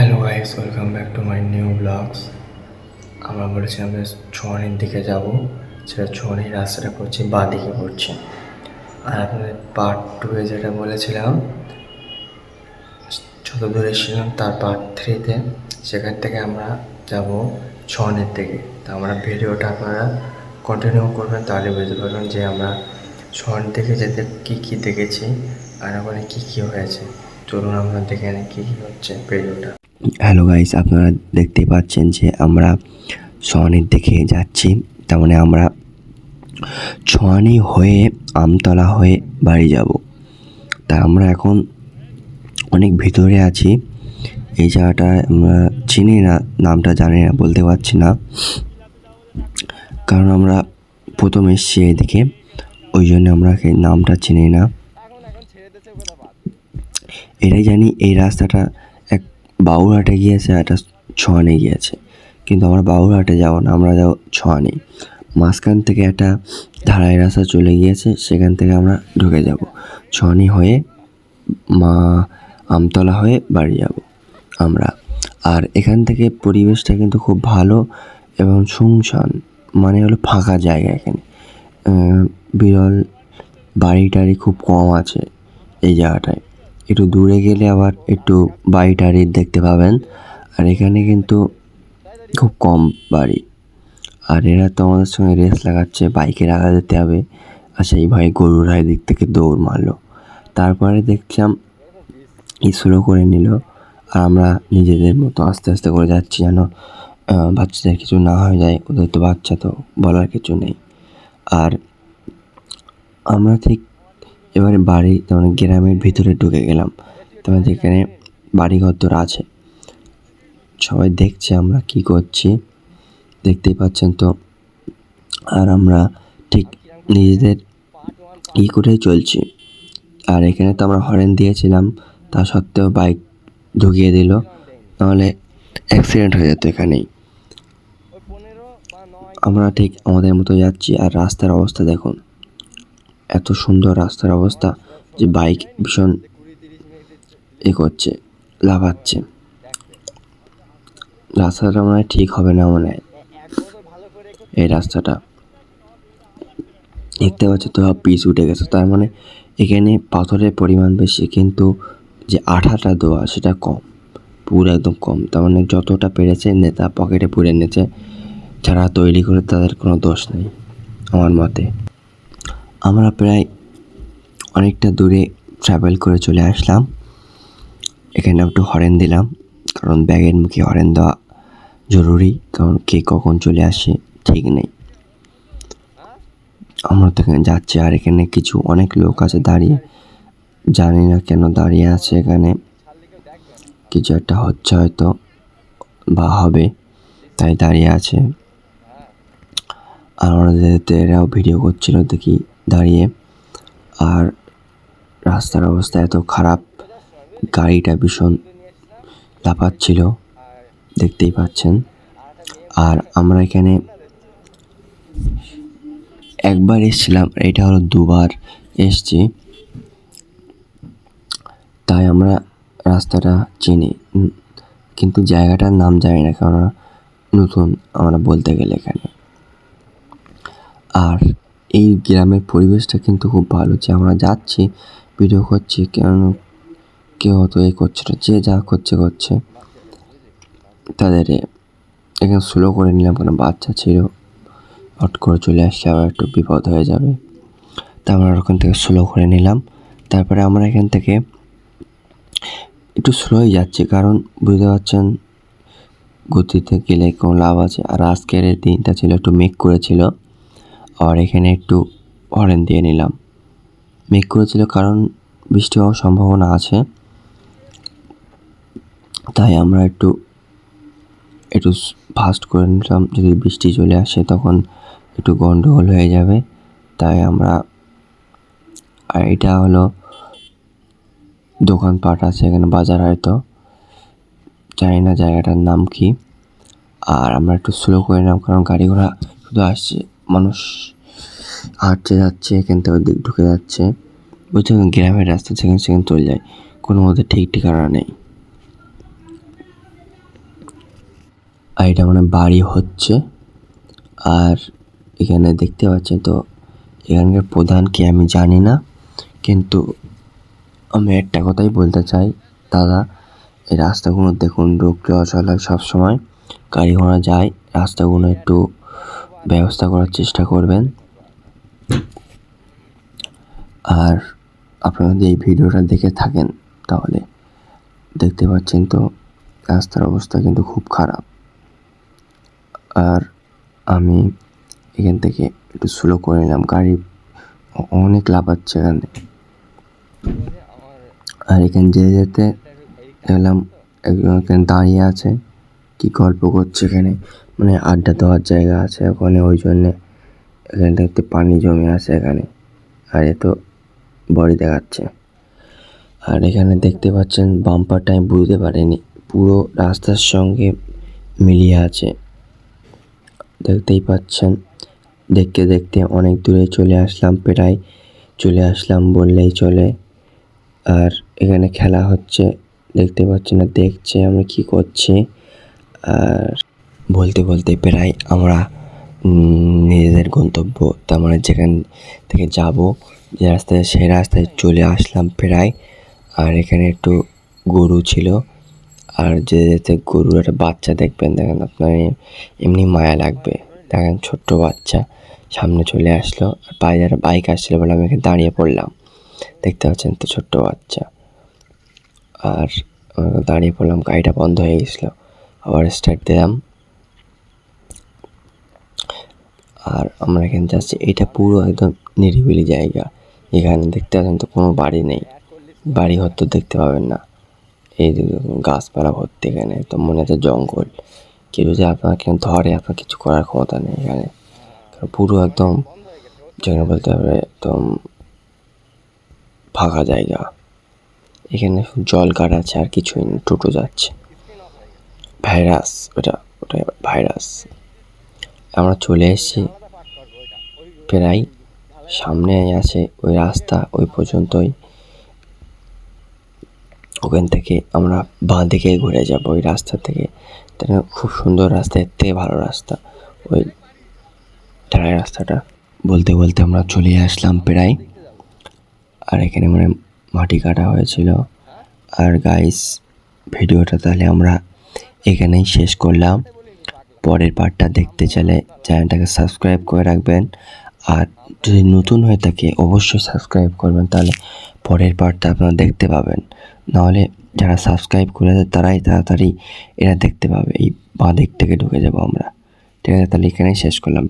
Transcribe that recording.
Hello guys, welcome back to my new blogs. আমরা বলেছিলাম যে ছোঁয়ানির দিকে যাব, সেটা ছোঁয়ানির রাস্তাটা পড়ছে বাঁ দিকে পড়ছে। আর আপনাদের পার্ট টুয়ে যেটা বলেছিলাম, যত দূরে ছিলাম তার পার্ট থ্রিতে, সেখান থেকে আমরা যাব ছোঁয়ানির দিকে। তা আমরা ভিডিওটা আপনারা কন্টিনিউ করবেন, তাহলে বুঝতে পারবেন যে আমরা ছোঁয়ানির দিকে যেতে কী কী দেখেছি আর ওখানে কী কী হয়েছে। চলুন আমরা দেখে নিই কী কী হচ্ছে ভিডিওটা। হ্যালো গাইস, আপনারা দেখতেই পাচ্ছেন যে আমরা ছোঁয়ানির দিকে যাচ্ছি। তার মানে আমরা ছোঁয়ানি হয়ে আমতলা হয়ে বাড়ি যাব। তা আমরা এখন অনেক ভিতরে আছি। এই জায়গাটা আমরা চিনি না, নামটা জানি না, বলতে পারছি না, কারণ আমরা প্রথম এসেছি এদিকে, ওই জন্য আমরা নামটা চিনি না। এটাই জানি এই রাস্তাটা এক বাউরহাটে গিয়েছে, একটা ছোঁয়ানি গিয়েছে, কিন্তু আমরা বাউরহাটে যাব না, আমরা যাবো ছোঁয়ানি। মাঝখান থেকে একটা ঢালাই রাস্তা চলে গিয়েছে, সেখান থেকে আমরা ঢুকে যাব ছোঁয়ানি হয়ে আমতলা হয়ে বাড়ি যাব আমরা। আর এখান থেকে পরিবেশটা কিন্তু খুব ভালো এবং শুনশান, মানে হলো ফাঁকা জায়গা। এখানে বিরল বাড়ি টাড়ি খুব কম আছে এই জায়গাটায়। একটু দূরে গেলে আবার একটু বাড়ি টাড়ি দেখতে পাবেন, আর এখানে কিন্তু খুব কম বাড়ি। আর এরা তো আমাদের সঙ্গে রেস লাগাচ্ছে, বাইকে রাখা যেতে হবে, আর সেই ভাই গরুর দিক থেকে দৌড় মারলো। তারপরে দেখলাম স্লো করে নিল, আর আমরা নিজেদের মতো আস্তে আস্তে করে যাচ্ছি, যেন বাচ্চাদের কিছু না হয়ে যায়। ওদের তো বাচ্চা, তো বলার কিছু নেই। আর আমরা ঠিক এবারে বাড়ি, তেমন গ্রামের ভিতরে ঢুকে গেলাম, তেমন যেখানে বাড়িঘর আছে। সবাই দেখছে আমরা কি করছি, দেখতেই পাচ্ছেন তো। আর আমরা ঠিক নিজেদের করেই চলছি। আর এখানে তো আমরা হর্ন দিয়েছিলাম, তা সত্ত্বেও বাইক ঢুকিয়ে দিল, নাহলে অ্যাক্সিডেন্ট হয়ে যেত এখানেই। আমরা ঠিক আমাদের মতো যাচ্ছি, আর রাস্তার অবস্থা দেখুন, এত সুন্দর রাস্তার অবস্থা যে বাইক ভীষণ করছে, লাফাচ্ছে। রাস্তাটা মনে হয় ঠিক হবে না, মনে হয় এই রাস্তাটা। দেখতে পাচ্ছি তো পিচ উঠে গেছে, তার মানে এখানে পাথরের পরিমাণ বেশি, কিন্তু যে আঠাটা দেওয়া সেটা কম, পুরো একদম কম। তার মানে যতটা পেরেছে নেতা পকেটে পুরে নিয়েছে, যারা তৈরি করে তাদের কোনো দোষ নেই আমার মতে। আমরা প্রায় অনেকটা দূরে ট্রাভেল করে চলে আসলাম। এখানে একটু হর্ন দিলাম, কারণ ব্যাগের মুখে হর্ন দেওয়া জরুরি, কারণ কে কখন চলে আসে ঠিক নেই। আমরা তো এখানে যাচ্ছি, আর এখানে কিছু অনেক লোক আছে দাঁড়িয়ে, জানি না কেন দাঁড়িয়ে আছে এখানে, কিছু একটা হচ্ছে হয়তো বা হবে, তাই দাঁড়িয়ে আছে। আর আমাদের এরাও ভিডিও করছিল দেখি দাঁড়িয়ে। আর রাস্তার অবস্থা এত খারাপ, গাড়িটা ভীষণ লাফাচ্ছিল, দেখতেই পাচ্ছেন। আর আমরা এখানে একবার এসেছিলাম, এটা হলো দুবার এসছি, তাই আমরা রাস্তাটা চিনি, কিন্তু জায়গাটার নাম জানি না, কারণ নতুন আমরা বলতে গেলে এখানে। আর এই গ্রামের পরিবেশটা কিন্তু খুব ভালো, যে আমরা যাচ্ছি ভিডিও করছি, কেউ অত করছে না, যে যা করছে। তাদের এখানে স্লো করে নিলাম, কোনো বাচ্চা ছিল, হট করে চলে আসছে, আবার একটু বিপদ হয়ে যাবে, তা আমরা ওখান থেকে স্লো করে নিলাম। তারপরে আমরা এখান থেকে একটু স্লোই যাচ্ছি, কারণ বুঝতে পারছেন গতিতে গেলে কোনো লাভ আছে। আর আজকের এই দিনটা ছিল একটু মেঘ করেছিল, আর এখানে একটু হর্ন দিয়ে নিলাম। মেঘ করেছিল কারণ বৃষ্টি হওয়ার সম্ভাবনা আছে, তাই আমরা একটু ফাস্ট করে নিলাম, যদি বৃষ্টি চলে আসে তখন একটু গন্ডগোল হয়ে যাবে, তাই আমরা। আর এটা হলো দোকানপাট আছে এখানে, বাজার হয়তো, জানি না জায়গাটার নাম কি। আর আমরা একটু স্লো করে নিলাম, কারণ গাড়ি ঘোড়া শুধু আসছে, মানুষ হাঁটছে যাচ্ছে, এখান থেকে ওদিক ঢুকে যাচ্ছে, বুঝতে গ্রামের রাস্তা, সেখানে চলে যায়, কোনো মধ্যে ঠিক ঠিকানা নেই। আর এটা মানে বাড়ি হচ্ছে। আর এখানে দেখতে পাচ্ছেন তো এখানকার প্রধান কে আমি জানি না, কিন্তু আমি একটা কথাই বলতে চাই, দাদা এই রাস্তাগুলো দেখুন, লোক চলাচল হয় সবসময়, গাড়ি ঘোড়া যায়, রাস্তাগুলো একটু ব্যবস্থা করার চেষ্টা করবেন। আর আপনারা যদি এই ভিডিওটা দেখে থাকেন তাহলে দেখতে পাচ্ছেন তো রাস্তার অবস্থা কিন্তু খুব খারাপ। আর আমি এখান থেকে একটু স্লো করে নিলাম, গাড়ি অনেক লাফাচ্ছে এখানে। আর এখানে যেতে যেতে দেখলাম একজন এখানে দাঁড়িয়ে আছে, কি গল্প করছে এখানে, মানে আড্ডা দেওয়ার জায়গা আছে ওখানে, ওই জন্যে এখানে দেখতে পানি জমে আছে এখানে। আর এ তো বডি দেখাচ্ছে। আর এখানে দেখতে পাচ্ছেন বাম্পারটা আমি বুঝতে পারিনি, পুরো রাস্তার সঙ্গে মিলিয়ে আছে, দেখতেই পাচ্ছেন। দেখতে দেখতে অনেক দূরে চলে আসলাম, প্রায় চলে আসলাম বললেই চলে। আর এখানে খেলা হচ্ছে, দেখতে পাচ্ছি না, দেখছে আমরা কি করছি। আর বলতে বলতে প্রায় আমরা নিজেদের গন্তব্য, তার মানে যেখান থেকে যাব যে রাস্তায়, সেই রাস্তায় চলে আসলাম প্রায়। আর এখানে একটু গরু ছিল, আর যেতে যেতে গরুর একটা বাচ্চা দেখবেন, দেখেন আপনার এমনি মায়া লাগবে। দেখেন ছোট্ট বাচ্চা সামনে চলে আসলো, আর পায়ে একটা বাইক আসছিলো বলে আমি এখানে দাঁড়িয়ে পড়লাম। দেখতে পাচ্ছেন তো ছোট্ট বাচ্চা। আর দাঁড়িয়ে পড়লাম, গাড়িটা বন্ধ হয়ে গেছিলো, আবার স্টার্ট দিলাম। আর আমরা এখানে যাচ্ছি, এটা পুরো একদম নিরিবিলি জায়গা। এখানে দেখতে পাচ্ছেন তো কোনো বাড়ি নেই, বাড়ি হয়তো দেখতে পাবেন না। এই গাছপালা ভর্তি এখানে, তো মনে হচ্ছে জঙ্গল। কেউ যদি আপনাকে ধরে, আপনার কিছু করার ক্ষমতা নেই এখানে, পুরো একদম যেখানে বলতে হবে একদম ফাঁকা জায়গা। এখানে জল কাট আছে, আর কিছুই নেই, টোটো যাচ্ছে। ভাইরাস, ওটা ভাইরাস। আমরা চলে এসেছি প্রায়, সামনে আছে ওই রাস্তা, ওই পর্যন্তই। ওখান থেকে আমরা বাঁ দিকে ঘুরে যাব ওই রাস্তা থেকে। খুব সুন্দর রাস্তা, এর থেকে ভালো রাস্তা ওই ঢালাই রাস্তাটা। বলতে বলতে আমরা চলে আসলাম প্রায়। আর এখানে মানে মাটি কাটা হয়েছিল। আর গাইস, ভিডিওটা তাহলে আমরা এখানেই শেষ করলাম। পরের পার্টটা দেখতে চাইলে চ্যানেলটাকে সাবস্ক্রাইব করে রাখবেন। আর যদি নতুন হয়ে থাকে অবশ্যই সাবস্ক্রাইব করবেন, তাহলে পরের পার্টটা আপনারা দেখতে পাবেন। নাহলে যারা সাবস্ক্রাইব করেছে তারাই তাড়াতাড়ি এটা দেখতে পাবে। এই বাঁ দিক থেকে ঢুকে যাবো আমরা। ঠিক আছে, তাহলে এখানেই শেষ করলাম।